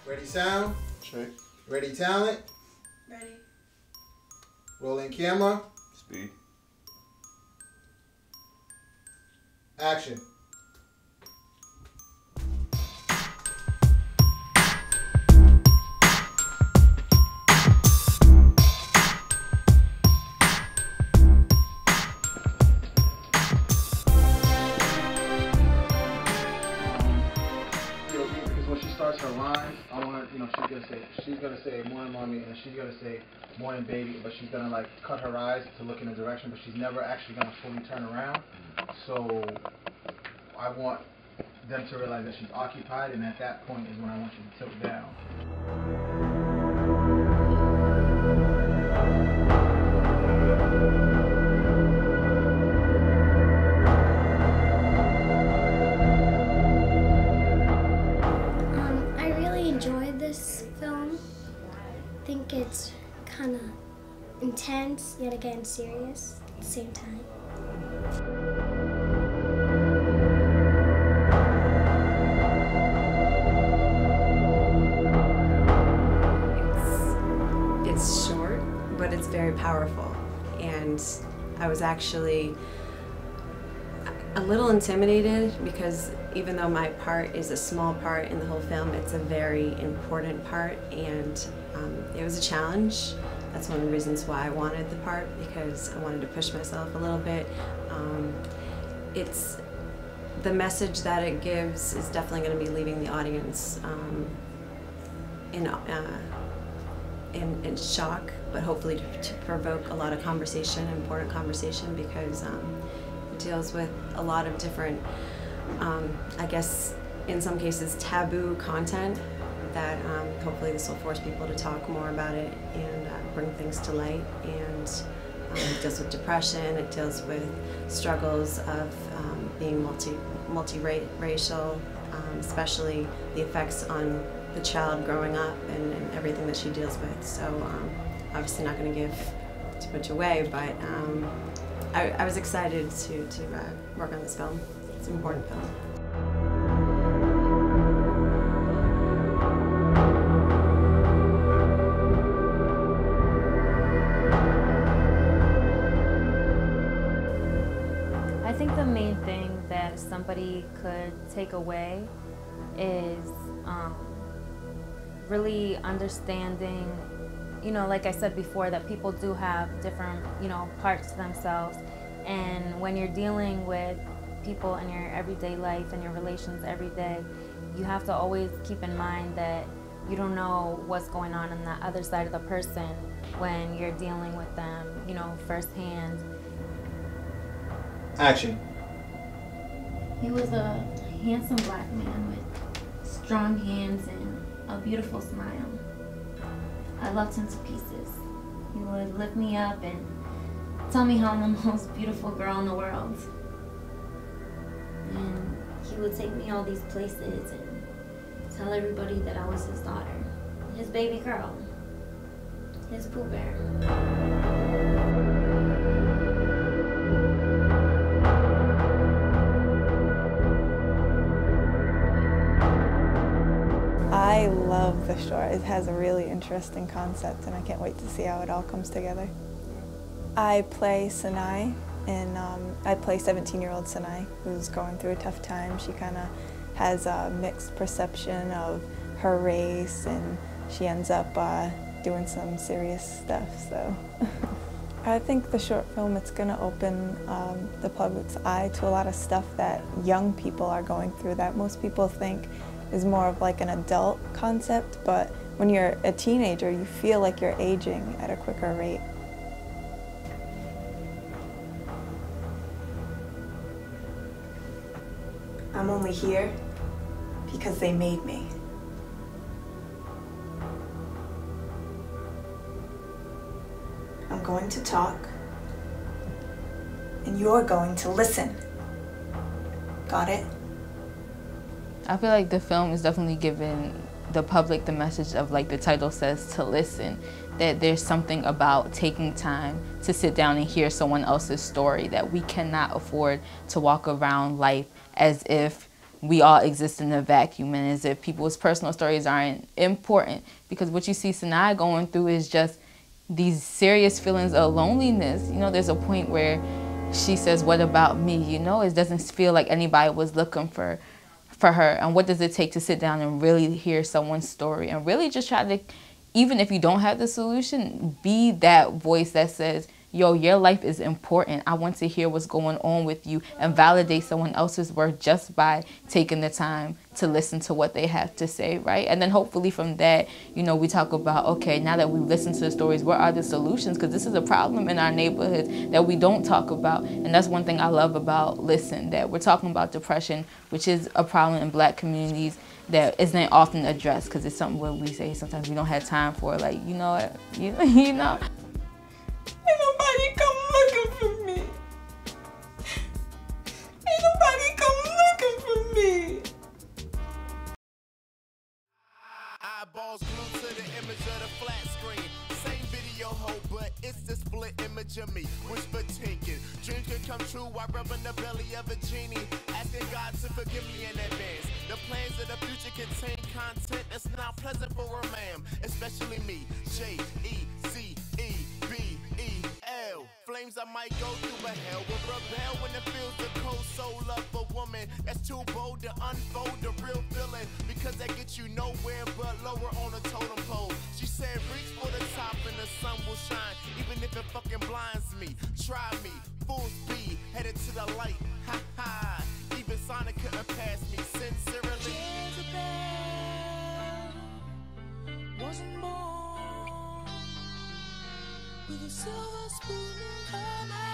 Ready sound? Check. Ready talent? Ready. Rolling camera? Speed. Action. Because when she starts her lines, I want her, she's gonna say morning mommy, and she's gonna say morning baby, but she's gonna like cut her eyes to look in a direction, but she's never actually gonna fully turn around. So I want them to realize that she's occupied, and at that point is when I want you to tilt down. I really enjoyed this film. I think it's kind of intense, yet again serious at the same time. It's short, but it's very powerful, and I was actually a little intimidated because even though my part is a small part in the whole film, it's a very important part, and it was a challenge. That's one of the reasons why I wanted the part, because I wanted to push myself a little bit. It's the message that it gives is definitely going to be leaving the audience in shock, but hopefully to provoke a lot of conversation, important conversation, because it deals with a lot of different, I guess in some cases, taboo content that hopefully this will force people to talk more about it and bring things to light. And it deals with depression, it deals with struggles of being multiracial, especially the effects on the child growing up and everything that she deals with. So obviously not going to give too much away, but I was excited to work on this film. It's an important film. I think the main thing that somebody could take away is really understanding, like I said before, that people do have different, parts to themselves. And when you're dealing with people in your everyday life and your relations every day, you have to always keep in mind that you don't know what's going on the other side of the person when you're dealing with them, firsthand. Action. He was a handsome black man with strong hands and a beautiful smile. I loved him to pieces. He would lift me up and tell me how I'm the most beautiful girl in the world. And he would take me all these places and tell everybody that I was his daughter, his baby girl, his Pooh Bear. I love the short. It has a really interesting concept, and I can't wait to see how it all comes together. I play Sinai, and I play 17-year-old Sinai, who's going through a tough time. She kind of has a mixed perception of her race, and she ends up doing some serious stuff. So I think the short film, it's going to open the public's eye to a lot of stuff that young people are going through that most people think is more of like an adult concept, but when you're a teenager, you feel like you're aging at a quicker rate. I'm only here because they made me. I'm going to talk, and you're going to listen. Got it? I feel like the film is definitely giving the public the message of, like the title says, to listen. That there's something about taking time to sit down and hear someone else's story, that we cannot afford to walk around life as if we all exist in a vacuum and as if people's personal stories aren't important. Because what you see Sanaa going through is just these serious feelings of loneliness. You know, there's a point where she says, what about me? You know, it doesn't feel like anybody was looking for her. And what does it take to sit down and really hear someone's story and really just try to, even if you don't have the solution, be that voice that says, yo, your life is important. I want to hear what's going on with you and validate someone else's work just by taking the time to listen to what they have to say, right? And then hopefully from that, you know, we talk about, okay, now that we've listened to the stories, what are the solutions? Because this is a problem in our neighborhoods that we don't talk about. And that's one thing I love about Listen, that we're talking about depression, which is a problem in Black communities that isn't often addressed because it's something where we say sometimes we don't have time for, like, you know, you know. Ain't nobody come looking for me. Ain't nobody come looking for me. Eyeballs glued to the image of the flat screen. Same video hoe, but it's the split image of me. Whisper tinking, dreams can come true while rubbing the belly of a genie. Asking God to forgive me in advance. The plans of the future contain content that's not pleasant for a man, especially me. J-E-C-E-B-E-L. Flames I might go through, but hell will rebel when it feels the cold soul of a woman that's too bold to unfold the real feeling, because that gets you nowhere but lower on a totem pole. She said reach for the top and the sun will shine, even if it fucking blinds me. Try me, full speed, headed to the light. Ha ha, even Sonic couldn't pass me. Sincerely, Jezebel wasn't born with a silver spoon in her mouth.